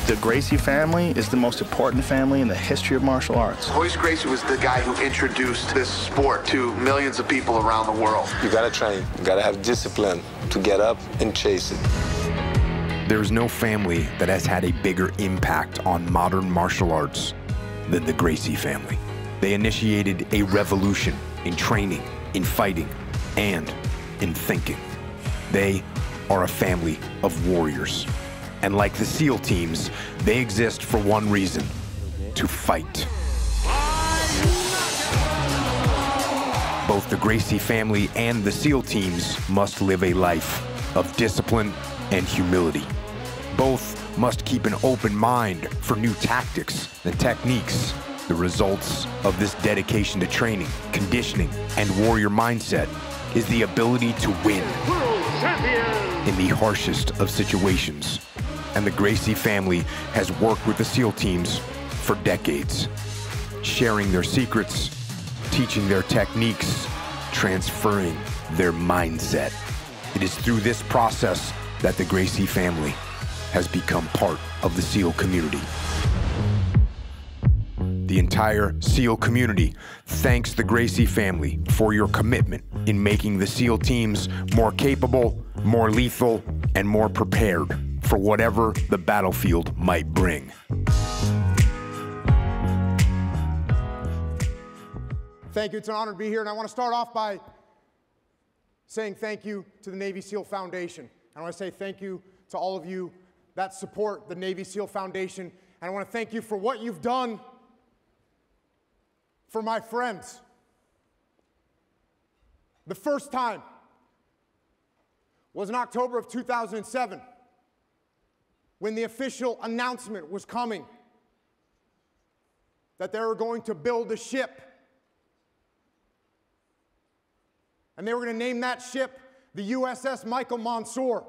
The Gracie family is the most important family in the history of martial arts. Royce Gracie was the guy who introduced this sport to millions of people around the world. You gotta train, you gotta have discipline to get up and chase it. There is no family that has had a bigger impact on modern martial arts than the Gracie family. They initiated a revolution in training, in fighting, and in thinking. They are a family of warriors. And like the SEAL teams, they exist for one reason: to fight. Both the Gracie family and the SEAL teams must live a life of discipline and humility. Both must keep an open mind for new tactics and techniques. The results of this dedication to training, conditioning, and warrior mindset is the ability to win in the harshest of situations. And the Gracie family has worked with the SEAL teams for decades, sharing their secrets, teaching their techniques, transferring their mindset. It is through this process that the Gracie family has become part of the SEAL community. The entire SEAL community thanks the Gracie family for your commitment in making the SEAL teams more capable, more lethal, and more prepared for whatever the battlefield might bring. Thank you. It's an honor to be here, and I want to start off by saying thank you to the Navy SEAL Foundation. I want to say thank you to all of you that support the Navy SEAL Foundation, and I want to thank you for what you've done for my friends. The first time was in October of 2007, when the official announcement was coming that they were going to build a ship. And they were going to name that ship the USS Michael Mansour.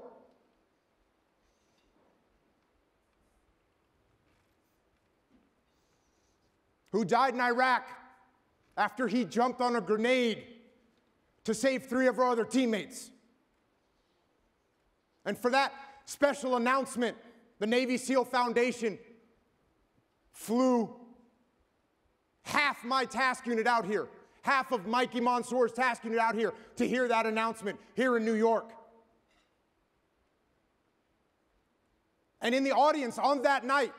Who died in Iraq after he jumped on a grenade to save 3 of our other teammates. And for that special announcement, the Navy SEAL Foundation flew half my task unit out here, half of Mikey Mansour's task unit out here to hear that announcement here in New York. And in the audience on that night,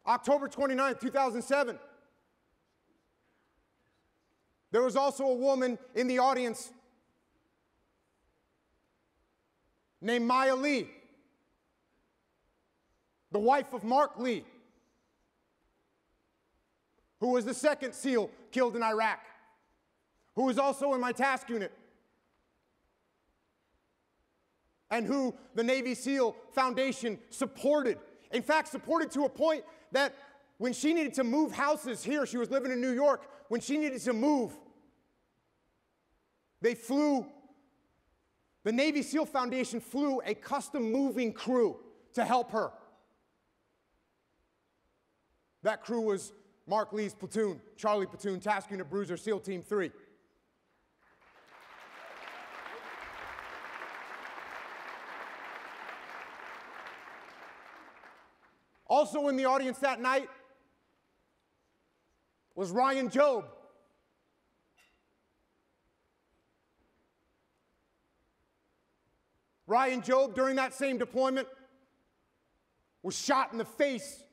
October 29th, 2007, there was also a woman in the audience named Maya Lee, the wife of Mark Lee, who was the second SEAL killed in Iraq, who was also in my task unit, and who the Navy SEAL Foundation supported. In fact, supported to a point that when she needed to move houses here, she was living in New York, when she needed to move, the Navy SEAL Foundation flew a custom moving crew to help her. That crew was Mark Lee's platoon, Charlie Platoon, Task Unit Bruiser, SEAL Team 3. Also in the audience that night was Ryan Jobe. Ryan Jobe, during that same deployment, was shot in the face.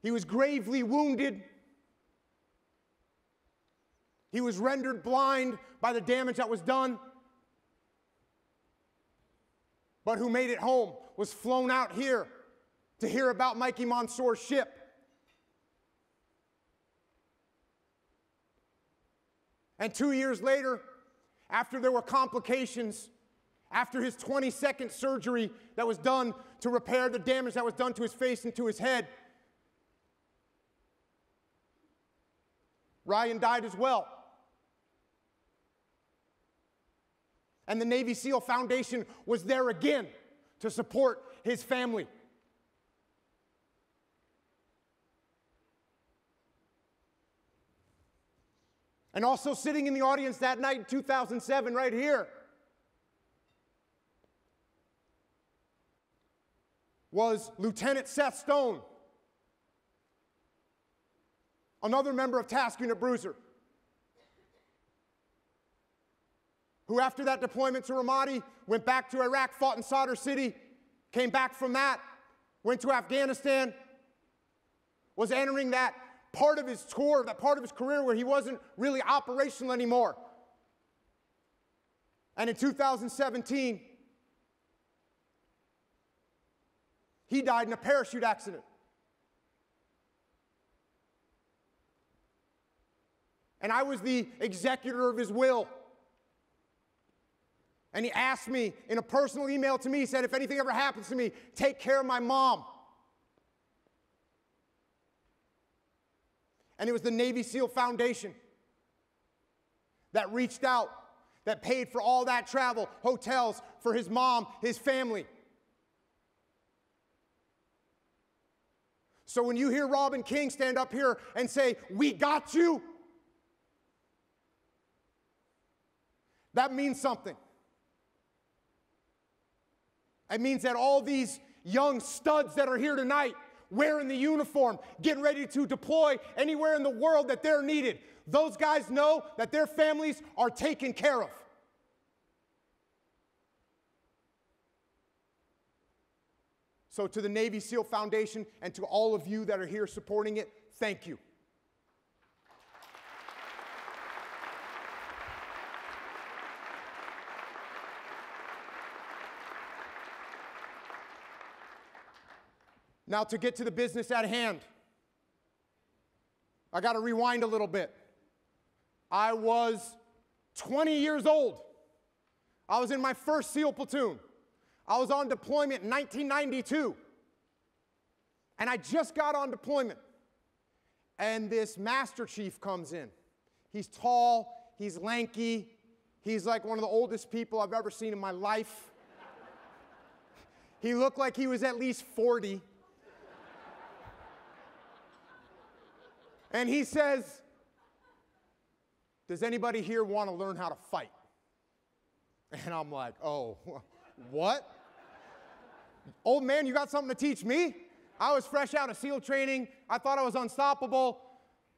He was gravely wounded. He was rendered blind by the damage that was done. But who made it home, was flown out here to hear about Mikey Mansour's ship. And 2 years later, after there were complications, after his 22nd surgery that was done to repair the damage that was done to his face and to his head, Ryan died as well. And the Navy SEAL Foundation was there again to support his family. And also sitting in the audience that night in 2007 right here was Lieutenant Seth Stone, another member of Task Unit Bruiser, who after that deployment to Ramadi went back to Iraq, fought in Sadr City, came back from that, went to Afghanistan, was entering that part of his tour, that part of his career where he wasn't really operational anymore. And in 2017, he died in a parachute accident. And I was the executor of his will. And he asked me in a personal email to me, he said, if anything ever happens to me, take care of my mom. And it was the Navy SEAL Foundation that reached out, that paid for all that travel, hotels for his mom, his family. So when you hear Robin King stand up here and say, we got you, that means something. It means that all these young studs that are here tonight, wearing the uniform, getting ready to deploy anywhere in the world that they're needed, those guys know that their families are taken care of. So to the Navy SEAL Foundation and to all of you that are here supporting it, thank you. Now to get to the business at hand, I got to rewind a little bit. I was 20 years old. I was in my first SEAL platoon. I was on deployment in 1992. And I just got on deployment. And this Master Chief comes in. He's tall, he's lanky, he's like one of the oldest people I've ever seen in my life. He looked like he was at least 40. And he says, does anybody here want to learn how to fight? And I'm like, oh, what? Old man, you got something to teach me? I was fresh out of SEAL training. I thought I was unstoppable.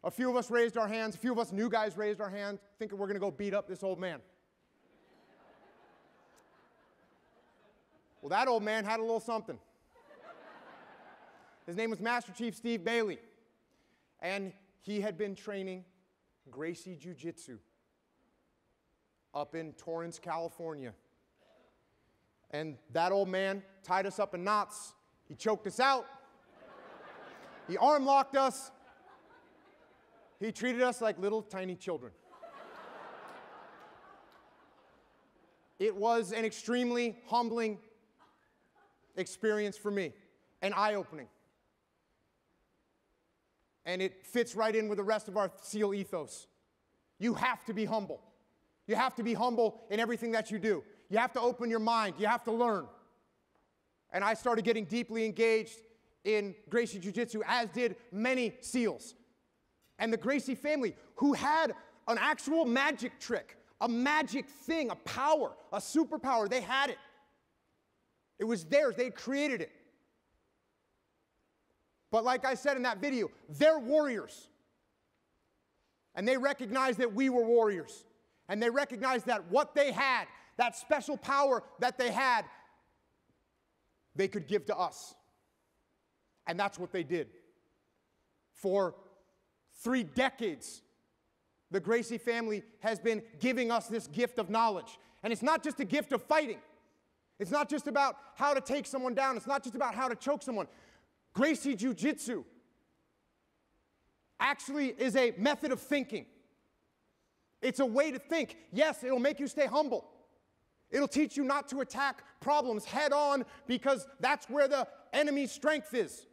A few of us raised our hands. A few of us new guys raised our hands, thinking we're going to go beat up this old man. Well, that old man had a little something. His name was Master Chief Steve Bailey. And he had been training Gracie Jiu-Jitsu up in Torrance, California. And that old man tied us up in knots. He choked us out. He arm locked us. He treated us like little tiny children. It was an extremely humbling experience for me, and eye-opening. And it fits right in with the rest of our SEAL ethos. You have to be humble. You have to be humble in everything that you do. You have to open your mind. You have to learn. And I started getting deeply engaged in Gracie Jiu-Jitsu, as did many SEALs. And the Gracie family, who had an actual magic trick, a magic thing, a power, a superpower, they had it. It was theirs. They created it. But like I said in that video, they're warriors. And they recognized that we were warriors. And they recognized that what they had, that special power that they had, they could give to us. And that's what they did. For 3 decades, the Gracie family has been giving us this gift of knowledge. And it's not just a gift of fighting. It's not just about how to take someone down. It's not just about how to choke someone. Gracie Jiu-Jitsu actually is a method of thinking. It's a way to think. Yes, it'll make you stay humble. It'll teach you not to attack problems head on because that's where the enemy's strength is.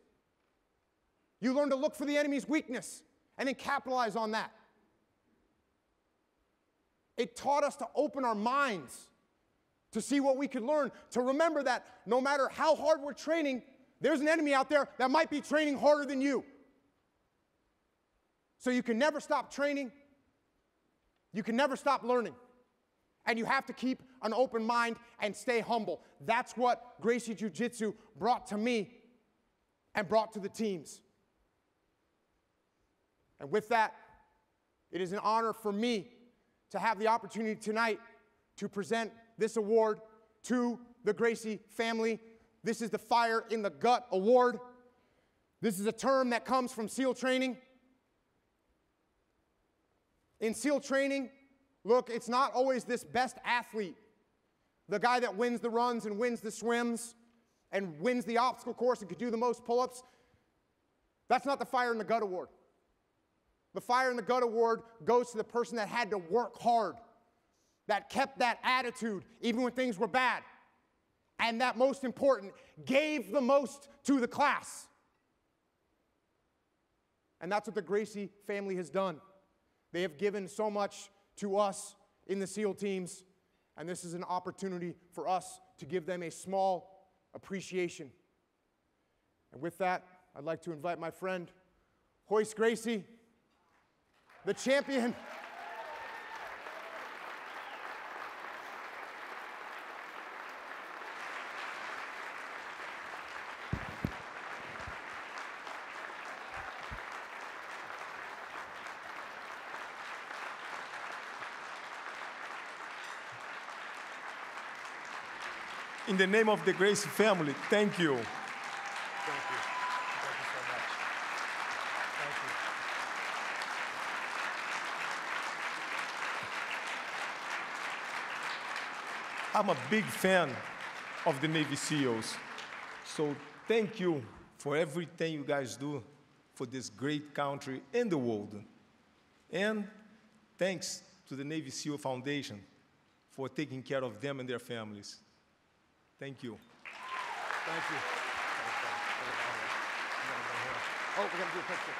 You learn to look for the enemy's weakness and then capitalize on that. It taught us to open our minds to see what we could learn, to remember that no matter how hard we're training, there's an enemy out there that might be training harder than you. So you can never stop training. You can never stop learning. And you have to keep an open mind and stay humble. That's what Gracie Jiu-Jitsu brought to me and brought to the teams. And with that, it is an honor for me to have the opportunity tonight to present this award to the Gracie family. This is the Fire in the Gut Award. This is a term that comes from SEAL training. In SEAL training, look, it's not always this best athlete, the guy that wins the runs and wins the swims and wins the obstacle course and could do the most pull-ups. That's not the Fire in the Gut Award. The Fire in the Gut Award goes to the person that had to work hard, that kept that attitude even when things were bad, and that, most important, gave the most to the class. And that's what the Gracie family has done. They have given so much to us in the SEAL teams, and this is an opportunity for us to give them a small appreciation. And with that, I'd like to invite my friend, Royce Gracie, the champion. In the name of the Gracie family, thank you. Thank you. Thank you so much. Thank you. I'm a big fan of the Navy SEALs. So thank you for everything you guys do for this great country and the world. And thanks to the Navy SEAL Foundation for taking care of them and their families. Thank you. Thank you. Oh, we're going to do a picture.